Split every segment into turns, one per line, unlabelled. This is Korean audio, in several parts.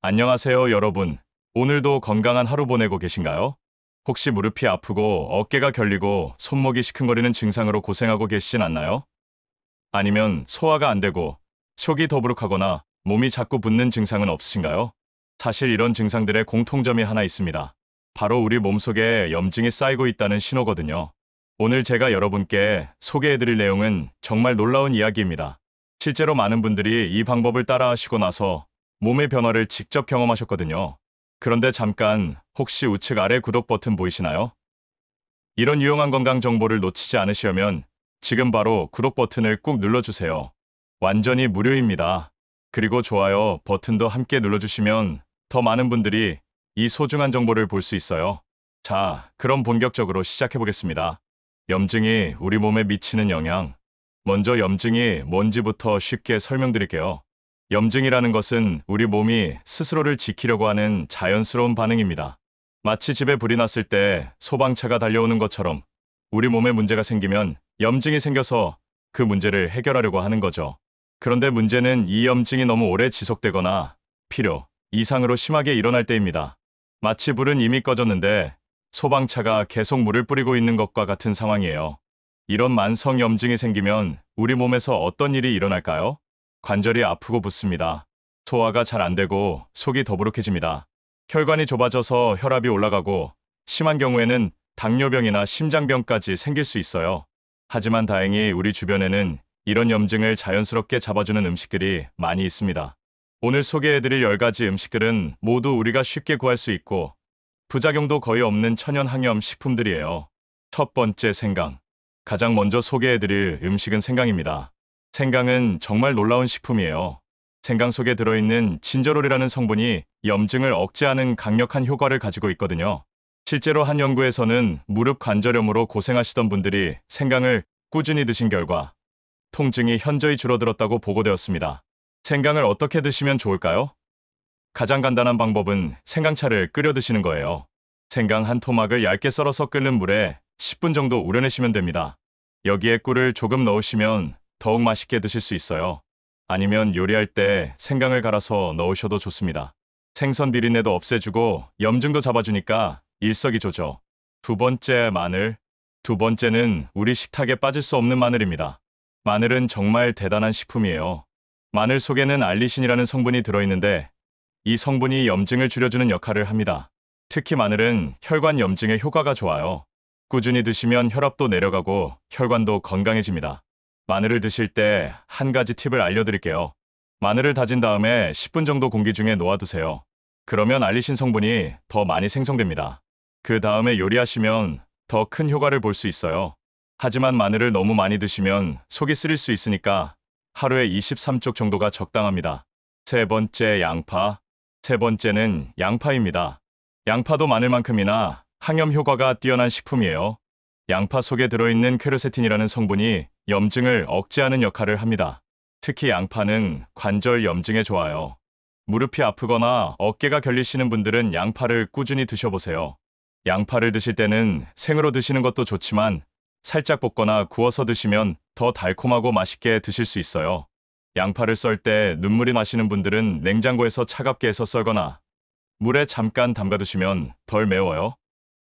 안녕하세요, 여러분. 오늘도 건강한 하루 보내고 계신가요? 혹시 무릎이 아프고 어깨가 결리고 손목이 시큰거리는 증상으로 고생하고 계시진 않나요? 아니면 소화가 안 되고 속이 더부룩하거나 몸이 자꾸 붓는 증상은 없으신가요? 사실 이런 증상들의 공통점이 하나 있습니다. 바로 우리 몸속에 염증이 쌓이고 있다는 신호거든요. 오늘 제가 여러분께 소개해드릴 내용은 정말 놀라운 이야기입니다. 실제로 많은 분들이 이 방법을 따라하시고 나서 몸의 변화를 직접 경험하셨거든요. 그런데 잠깐, 혹시 우측 아래 구독 버튼 보이시나요? 이런 유용한 건강 정보를 놓치지 않으시려면 지금 바로 구독 버튼을 꾹 눌러주세요. 완전히 무료입니다. 그리고 좋아요 버튼도 함께 눌러주시면 더 많은 분들이 이 소중한 정보를 볼 수 있어요. 자, 그럼 본격적으로 시작해보겠습니다. 염증이 우리 몸에 미치는 영향. 먼저 염증이 뭔지부터 쉽게 설명드릴게요. 염증이라는 것은 우리 몸이 스스로를 지키려고 하는 자연스러운 반응입니다. 마치 집에 불이 났을 때 소방차가 달려오는 것처럼 우리 몸에 문제가 생기면 염증이 생겨서 그 문제를 해결하려고 하는 거죠. 그런데 문제는 이 염증이 너무 오래 지속되거나 필요 이상으로 심하게 일어날 때입니다. 마치 불은 이미 꺼졌는데 소방차가 계속 물을 뿌리고 있는 것과 같은 상황이에요. 이런 만성 염증이 생기면 우리 몸에서 어떤 일이 일어날까요? 관절이 아프고 붓습니다. 소화가 잘 안 되고 속이 더부룩해집니다. 혈관이 좁아져서 혈압이 올라가고 심한 경우에는 당뇨병이나 심장병까지 생길 수 있어요. 하지만 다행히 우리 주변에는 이런 염증을 자연스럽게 잡아주는 음식들이 많이 있습니다. 오늘 소개해드릴 10가지 음식들은 모두 우리가 쉽게 구할 수 있고 부작용도 거의 없는 천연 항염 식품들이에요. 첫 번째, 생강. 가장 먼저 소개해드릴 음식은 생강입니다. 생강은 정말 놀라운 식품이에요. 생강 속에 들어있는 진저롤이라는 성분이 염증을 억제하는 강력한 효과를 가지고 있거든요. 실제로 한 연구에서는 무릎 관절염으로 고생하시던 분들이 생강을 꾸준히 드신 결과 통증이 현저히 줄어들었다고 보고되었습니다. 생강을 어떻게 드시면 좋을까요? 가장 간단한 방법은 생강차를 끓여 드시는 거예요. 생강 한 토막을 얇게 썰어서 끓는 물에 10분 정도 우려내시면 됩니다. 여기에 꿀을 조금 넣으시면 더욱 맛있게 드실 수 있어요. 아니면 요리할 때 생강을 갈아서 넣으셔도 좋습니다. 생선 비린내도 없애주고 염증도 잡아주니까 일석이조죠. 두 번째, 마늘. 두 번째는 우리 식탁에 빠질 수 없는 마늘입니다. 마늘은 정말 대단한 식품이에요. 마늘 속에는 알리신이라는 성분이 들어있는데 이 성분이 염증을 줄여주는 역할을 합니다. 특히 마늘은 혈관 염증에 효과가 좋아요. 꾸준히 드시면 혈압도 내려가고 혈관도 건강해집니다. 마늘을 드실 때 한 가지 팁을 알려드릴게요. 마늘을 다진 다음에 10분 정도 공기 중에 놓아두세요. 그러면 알리신 성분이 더 많이 생성됩니다. 그 다음에 요리하시면 더 큰 효과를 볼 수 있어요. 하지만 마늘을 너무 많이 드시면 속이 쓰릴 수 있으니까 하루에 23쪽 정도가 적당합니다. 세 번째, 양파. 세 번째는 양파입니다. 양파도 마늘만큼이나 항염 효과가 뛰어난 식품이에요. 양파 속에 들어있는 퀘르세틴이라는 성분이 염증을 억제하는 역할을 합니다. 특히 양파는 관절 염증에 좋아요. 무릎이 아프거나 어깨가 결리시는 분들은 양파를 꾸준히 드셔보세요. 양파를 드실 때는 생으로 드시는 것도 좋지만 살짝 볶거나 구워서 드시면 더 달콤하고 맛있게 드실 수 있어요. 양파를 썰 때 눈물이 나시는 분들은 냉장고에서 차갑게 해서 썰거나 물에 잠깐 담가두시면 덜 매워요.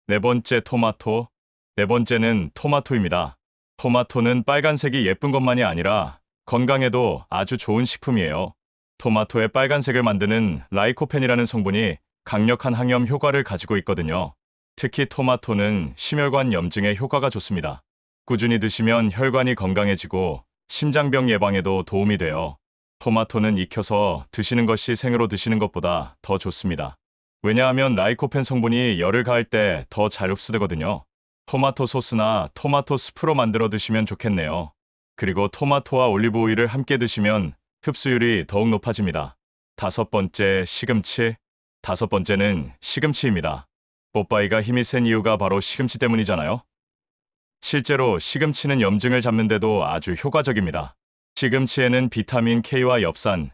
네 번째, 토마토. 네 번째는 토마토입니다. 토마토는 빨간색이 예쁜 것만이 아니라 건강에도 아주 좋은 식품이에요. 토마토의 빨간색을 만드는 라이코펜이라는 성분이 강력한 항염 효과를 가지고 있거든요. 특히 토마토는 심혈관 염증에 효과가 좋습니다. 꾸준히 드시면 혈관이 건강해지고 심장병 예방에도 도움이 돼요. 토마토는 익혀서 드시는 것이 생으로 드시는 것보다 더 좋습니다. 왜냐하면 라이코펜 성분이 열을 가할 때 더 잘 흡수되거든요. 토마토 소스나 토마토 스프로 만들어 드시면 좋겠네요. 그리고 토마토와 올리브 오일을 함께 드시면 흡수율이 더욱 높아집니다. 다섯 번째, 시금치. 다섯 번째는 시금치입니다. 뽀빠이가 힘이 센 이유가 바로 시금치 때문이잖아요. 실제로 시금치는 염증을 잡는데도 아주 효과적입니다. 시금치에는 비타민 K와 엽산,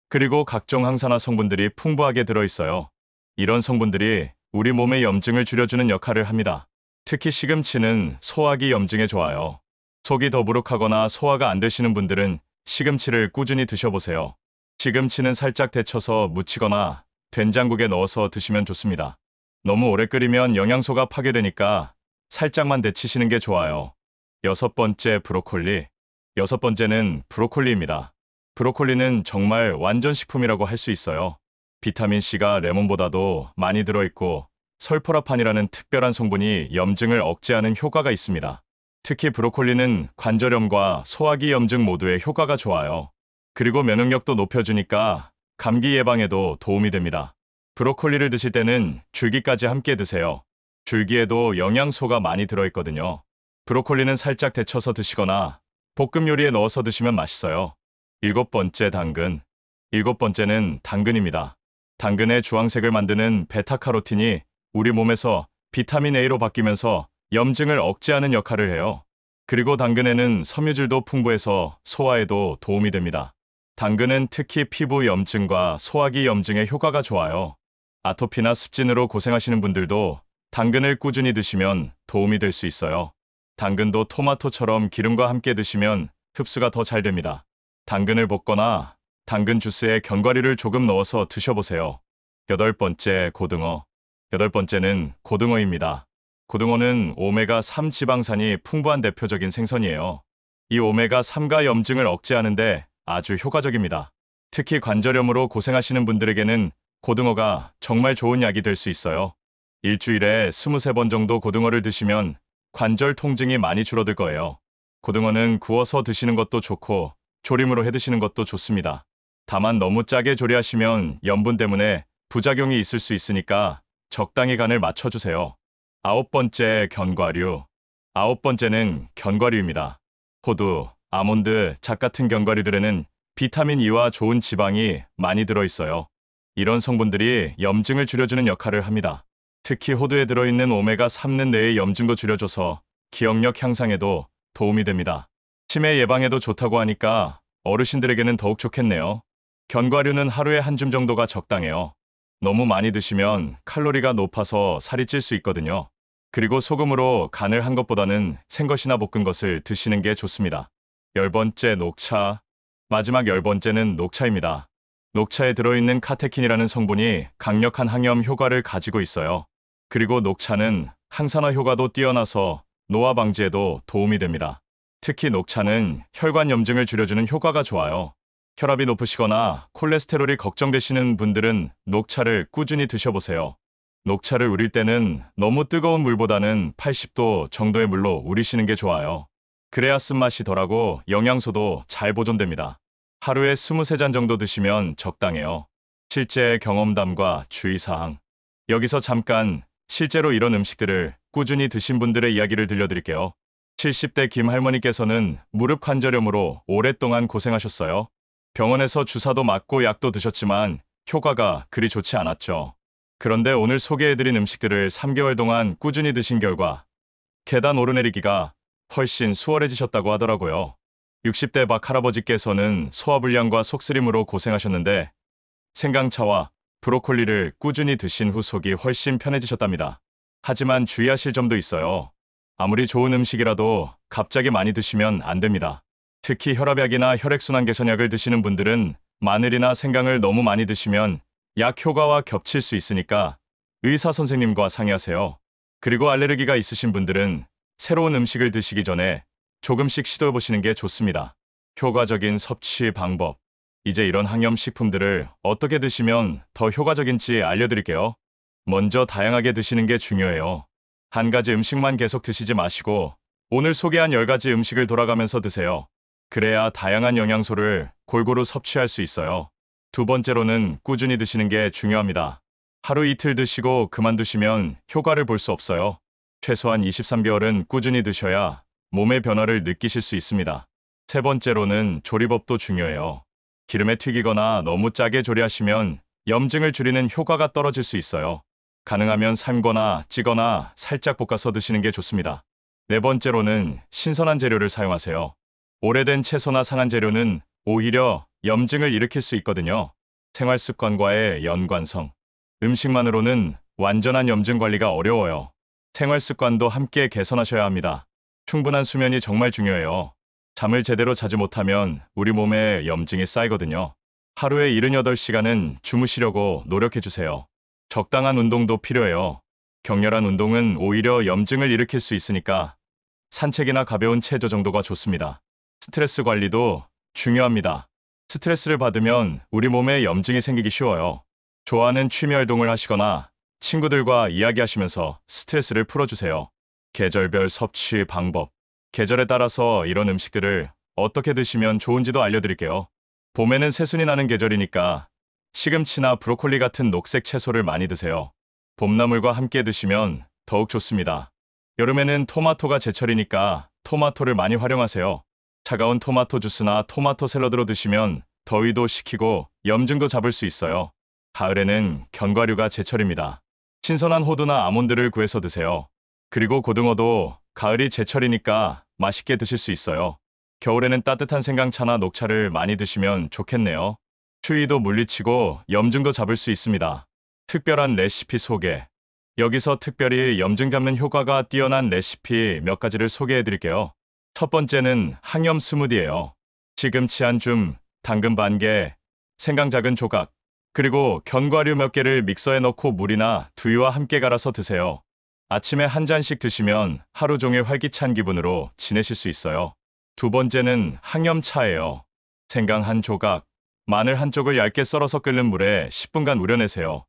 그리고 각종 항산화 성분들이 풍부하게 들어있어요. 이런 성분들이 우리 몸의 염증을 줄여주는 역할을 합니다. 특히 시금치는 소화기 염증에 좋아요. 속이 더부룩하거나 소화가 안 되시는 분들은 시금치를 꾸준히 드셔보세요. 시금치는 살짝 데쳐서 무치거나 된장국에 넣어서 드시면 좋습니다. 너무 오래 끓이면 영양소가 파괴되니까 살짝만 데치시는 게 좋아요. 여섯 번째, 브로콜리. 여섯 번째는 브로콜리입니다. 브로콜리는 정말 완전 식품이라고 할 수 있어요. 비타민C가 레몬보다도 많이 들어있고 설포라판이라는 특별한 성분이 염증을 억제하는 효과가 있습니다. 특히 브로콜리는 관절염과 소화기 염증 모두에 효과가 좋아요. 그리고 면역력도 높여주니까 감기 예방에도 도움이 됩니다. 브로콜리를 드실 때는 줄기까지 함께 드세요. 줄기에도 영양소가 많이 들어있거든요. 브로콜리는 살짝 데쳐서 드시거나 볶음 요리에 넣어서 드시면 맛있어요. 일곱 번째, 당근. 일곱 번째는 당근입니다. 당근의 주황색을 만드는 베타카로틴이 우리 몸에서 비타민 A로 바뀌면서 염증을 억제하는 역할을 해요. 그리고 당근에는 섬유질도 풍부해서 소화에도 도움이 됩니다. 당근은 특히 피부 염증과 소화기 염증에 효과가 좋아요. 아토피나 습진으로 고생하시는 분들도 당근을 꾸준히 드시면 도움이 될 수 있어요. 당근도 토마토처럼 기름과 함께 드시면 흡수가 더 잘 됩니다. 당근을 볶거나 당근 주스에 견과류를 조금 넣어서 드셔보세요. 여덟 번째, 고등어. 여덟 번째는 고등어입니다. 고등어는 오메가3 지방산이 풍부한 대표적인 생선이에요. 이 오메가3가 염증을 억제하는데 아주 효과적입니다. 특히 관절염으로 고생하시는 분들에게는 고등어가 정말 좋은 약이 될 수 있어요. 일주일에 23번 정도 고등어를 드시면 관절 통증이 많이 줄어들 거예요. 고등어는 구워서 드시는 것도 좋고 조림으로 해 드시는 것도 좋습니다. 다만 너무 짜게 조리하시면 염분 때문에 부작용이 있을 수 있으니까 적당히 간을 맞춰주세요. 아홉 번째, 견과류. 아홉 번째는 견과류입니다. 호두, 아몬드, 잣 같은 견과류들에는 비타민 E와 좋은 지방이 많이 들어있어요. 이런 성분들이 염증을 줄여주는 역할을 합니다. 특히 호두에 들어있는 오메가3는 뇌의 염증도 줄여줘서 기억력 향상에도 도움이 됩니다. 치매 예방에도 좋다고 하니까 어르신들에게는 더욱 좋겠네요. 견과류는 하루에 한 줌 정도가 적당해요. 너무 많이 드시면 칼로리가 높아서 살이 찔 수 있거든요. 그리고 소금으로 간을 한 것보다는 생것이나 볶은 것을 드시는 게 좋습니다. 열 번째, 녹차. 마지막 열 번째는 녹차입니다. 녹차에 들어있는 카테킨이라는 성분이 강력한 항염 효과를 가지고 있어요. 그리고 녹차는 항산화 효과도 뛰어나서 노화 방지에도 도움이 됩니다. 특히 녹차는 혈관 염증을 줄여주는 효과가 좋아요. 혈압이 높으시거나 콜레스테롤이 걱정되시는 분들은 녹차를 꾸준히 드셔보세요. 녹차를 우릴 때는 너무 뜨거운 물보다는 80도 정도의 물로 우리시는 게 좋아요. 그래야 쓴맛이 덜하고 영양소도 잘 보존됩니다. 하루에 23잔 정도 드시면 적당해요. 실제 경험담과 주의사항. 여기서 잠깐 실제로 이런 음식들을 꾸준히 드신 분들의 이야기를 들려드릴게요. 70대 김 할머니께서는 무릎 관절염으로 오랫동안 고생하셨어요. 병원에서 주사도 맞고 약도 드셨지만 효과가 그리 좋지 않았죠. 그런데 오늘 소개해드린 음식들을 3개월 동안 꾸준히 드신 결과 계단 오르내리기가 훨씬 수월해지셨다고 하더라고요. 60대 박 할아버지께서는 소화불량과 속쓰림으로 고생하셨는데 생강차와 브로콜리를 꾸준히 드신 후 속이 훨씬 편해지셨답니다. 하지만 주의하실 점도 있어요. 아무리 좋은 음식이라도 갑자기 많이 드시면 안 됩니다. 특히 혈압약이나 혈액순환 개선약을 드시는 분들은 마늘이나 생강을 너무 많이 드시면 약 효과와 겹칠 수 있으니까 의사 선생님과 상의하세요. 그리고 알레르기가 있으신 분들은 새로운 음식을 드시기 전에 조금씩 시도해 보시는 게 좋습니다. 효과적인 섭취 방법. 이제 이런 항염 식품들을 어떻게 드시면 더 효과적인지 알려드릴게요. 먼저 다양하게 드시는 게 중요해요. 한 가지 음식만 계속 드시지 마시고 오늘 소개한 10가지 음식을 돌아가면서 드세요. 그래야 다양한 영양소를 골고루 섭취할 수 있어요. 두 번째로는 꾸준히 드시는 게 중요합니다. 하루 이틀 드시고 그만두시면 효과를 볼 수 없어요. 최소한 23개월은 꾸준히 드셔야 몸의 변화를 느끼실 수 있습니다. 세 번째로는 조리법도 중요해요. 기름에 튀기거나 너무 짜게 조리하시면 염증을 줄이는 효과가 떨어질 수 있어요. 가능하면 삶거나 찌거나 살짝 볶아서 드시는 게 좋습니다. 네 번째로는 신선한 재료를 사용하세요. 오래된 채소나 상한 재료는 오히려 염증을 일으킬 수 있거든요. 생활 습관과의 연관성. 음식만으로는 완전한 염증 관리가 어려워요. 생활 습관도 함께 개선하셔야 합니다. 충분한 수면이 정말 중요해요. 잠을 제대로 자지 못하면 우리 몸에 염증이 쌓이거든요. 하루에 78시간은 주무시려고 노력해주세요. 적당한 운동도 필요해요. 격렬한 운동은 오히려 염증을 일으킬 수 있으니까 산책이나 가벼운 체조 정도가 좋습니다. 스트레스 관리도 중요합니다. 스트레스를 받으면 우리 몸에 염증이 생기기 쉬워요. 좋아하는 취미 활동을 하시거나 친구들과 이야기하시면서 스트레스를 풀어주세요. 계절별 섭취 방법. 계절에 따라서 이런 음식들을 어떻게 드시면 좋은지도 알려드릴게요. 봄에는 새순이 나는 계절이니까 시금치나 브로콜리 같은 녹색 채소를 많이 드세요. 봄나물과 함께 드시면 더욱 좋습니다. 여름에는 토마토가 제철이니까 토마토를 많이 활용하세요. 차가운 토마토 주스나 토마토 샐러드로 드시면 더위도 식히고 염증도 잡을 수 있어요. 가을에는 견과류가 제철입니다. 신선한 호두나 아몬드를 구해서 드세요. 그리고 고등어도 가을이 제철이니까 맛있게 드실 수 있어요. 겨울에는 따뜻한 생강차나 녹차를 많이 드시면 좋겠네요. 추위도 물리치고 염증도 잡을 수 있습니다. 특별한 레시피 소개. 여기서 특별히 염증 잡는 효과가 뛰어난 레시피 몇 가지를 소개해 드릴게요. 첫 번째는 항염 스무디예요. 시금치 한 줌, 당근 반 개, 생강 작은 조각, 그리고 견과류 몇 개를 믹서에 넣고 물이나 두유와 함께 갈아서 드세요. 아침에 한 잔씩 드시면 하루 종일 활기찬 기분으로 지내실 수 있어요. 두 번째는 항염차예요. 생강 한 조각, 마늘 한 쪽을 얇게 썰어서 끓는 물에 10분간 우려내세요.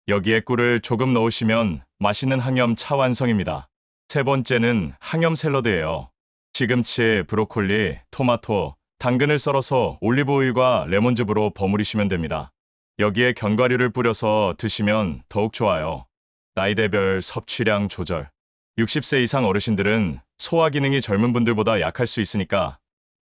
여기에 꿀을 조금 넣으시면 맛있는 항염차 완성입니다. 세 번째는 항염 샐러드예요. 시금치, 브로콜리, 토마토, 당근을 썰어서 올리브오일과 레몬즙으로 버무리시면 됩니다. 여기에 견과류를 뿌려서 드시면 더욱 좋아요. 나이대별 섭취량 조절. 60세 이상 어르신들은 소화 기능이 젊은 분들보다 약할 수 있으니까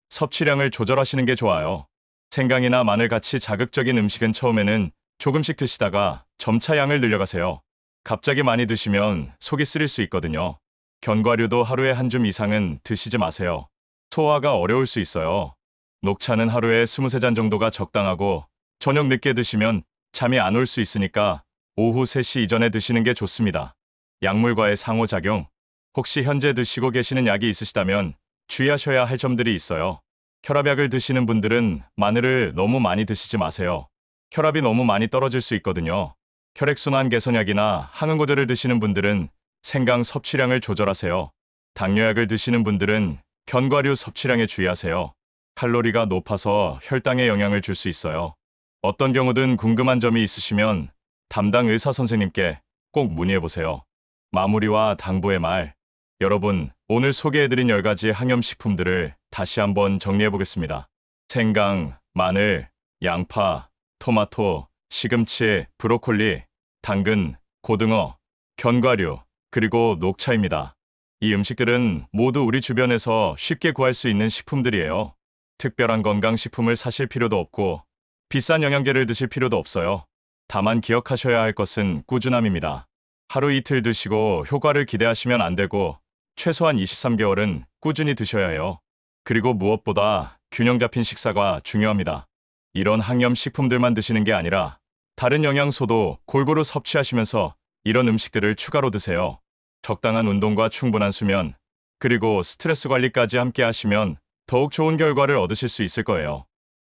섭취량을 조절하시는 게 좋아요. 생강이나 마늘 같이 자극적인 음식은 처음에는 조금씩 드시다가 점차 양을 늘려가세요. 갑자기 많이 드시면 속이 쓰릴 수 있거든요. 견과류도 하루에 한 줌 이상은 드시지 마세요. 소화가 어려울 수 있어요. 녹차는 하루에 23잔 정도가 적당하고 저녁 늦게 드시면 잠이 안 올 수 있으니까 오후 3시 이전에 드시는 게 좋습니다. 약물과의 상호작용. 혹시 현재 드시고 계시는 약이 있으시다면 주의하셔야 할 점들이 있어요. 혈압약을 드시는 분들은 마늘을 너무 많이 드시지 마세요. 혈압이 너무 많이 떨어질 수 있거든요. 혈액순환 개선약이나 항응고제를 드시는 분들은 생강 섭취량을 조절하세요. 당뇨약을 드시는 분들은 견과류 섭취량에 주의하세요. 칼로리가 높아서 혈당에 영향을 줄 수 있어요. 어떤 경우든 궁금한 점이 있으시면 담당 의사 선생님께 꼭 문의해보세요. 마무리와 당부의 말. 여러분, 오늘 소개해드린 10가지 항염식품들을 다시 한번 정리해보겠습니다. 생강, 마늘, 양파, 토마토, 시금치, 브로콜리, 당근, 고등어, 견과류, 그리고 녹차입니다. 이 음식들은 모두 우리 주변에서 쉽게 구할 수 있는 식품들이에요. 특별한 건강식품을 사실 필요도 없고 비싼 영양제를 드실 필요도 없어요. 다만 기억하셔야 할 것은 꾸준함입니다. 하루 이틀 드시고 효과를 기대하시면 안 되고 최소한 23개월은 꾸준히 드셔야 해요. 그리고 무엇보다 균형 잡힌 식사가 중요합니다. 이런 항염식품들만 드시는 게 아니라 다른 영양소도 골고루 섭취하시면서 이런 음식들을 추가로 드세요. 적당한 운동과 충분한 수면, 그리고 스트레스 관리까지 함께 하시면 더욱 좋은 결과를 얻으실 수 있을 거예요.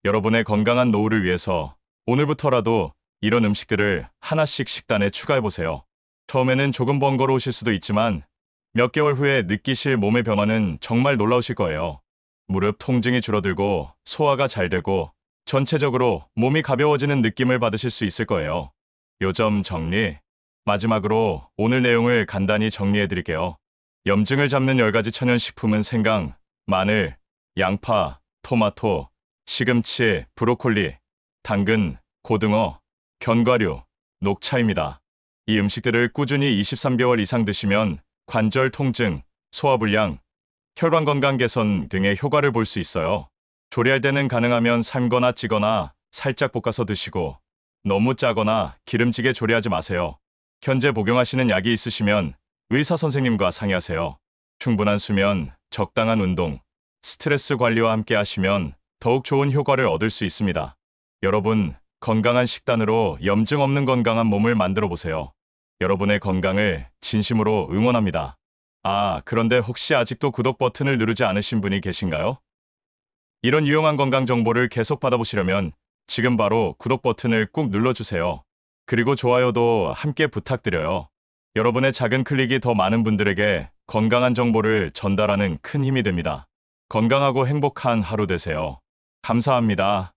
여러분의 건강한 노후를 위해서 오늘부터라도 이런 음식들을 하나씩 식단에 추가해보세요. 처음에는 조금 번거로우실 수도 있지만 몇 개월 후에 느끼실 몸의 변화는 정말 놀라우실 거예요. 무릎 통증이 줄어들고 소화가 잘 되고 전체적으로 몸이 가벼워지는 느낌을 받으실 수 있을 거예요. 요점 정리. 마지막으로 오늘 내용을 간단히 정리해 드릴게요. 염증을 잡는 10가지 천연식품은 생강, 마늘, 양파, 토마토, 시금치, 브로콜리, 당근, 고등어, 견과류, 녹차입니다. 이 음식들을 꾸준히 23개월 이상 드시면 관절 통증, 소화불량, 혈관 건강 개선 등의 효과를 볼 수 있어요. 조리할 때는 가능하면 삶거나 찌거나 살짝 볶아서 드시고 너무 짜거나 기름지게 조리하지 마세요. 현재 복용하시는 약이 있으시면 의사 선생님과 상의하세요. 충분한 수면, 적당한 운동, 스트레스 관리와 함께 하시면 더욱 좋은 효과를 얻을 수 있습니다. 여러분, 건강한 식단으로 염증 없는 건강한 몸을 만들어 보세요. 여러분의 건강을 진심으로 응원합니다. 그런데 혹시 아직도 구독 버튼을 누르지 않으신 분이 계신가요? 이런 유용한 건강 정보를 계속 받아보시려면 지금 바로 구독 버튼을 꾹 눌러주세요. 그리고 좋아요도 함께 부탁드려요. 여러분의 작은 클릭이 더 많은 분들에게 건강한 정보를 전달하는 큰 힘이 됩니다. 건강하고 행복한 하루 되세요. 감사합니다.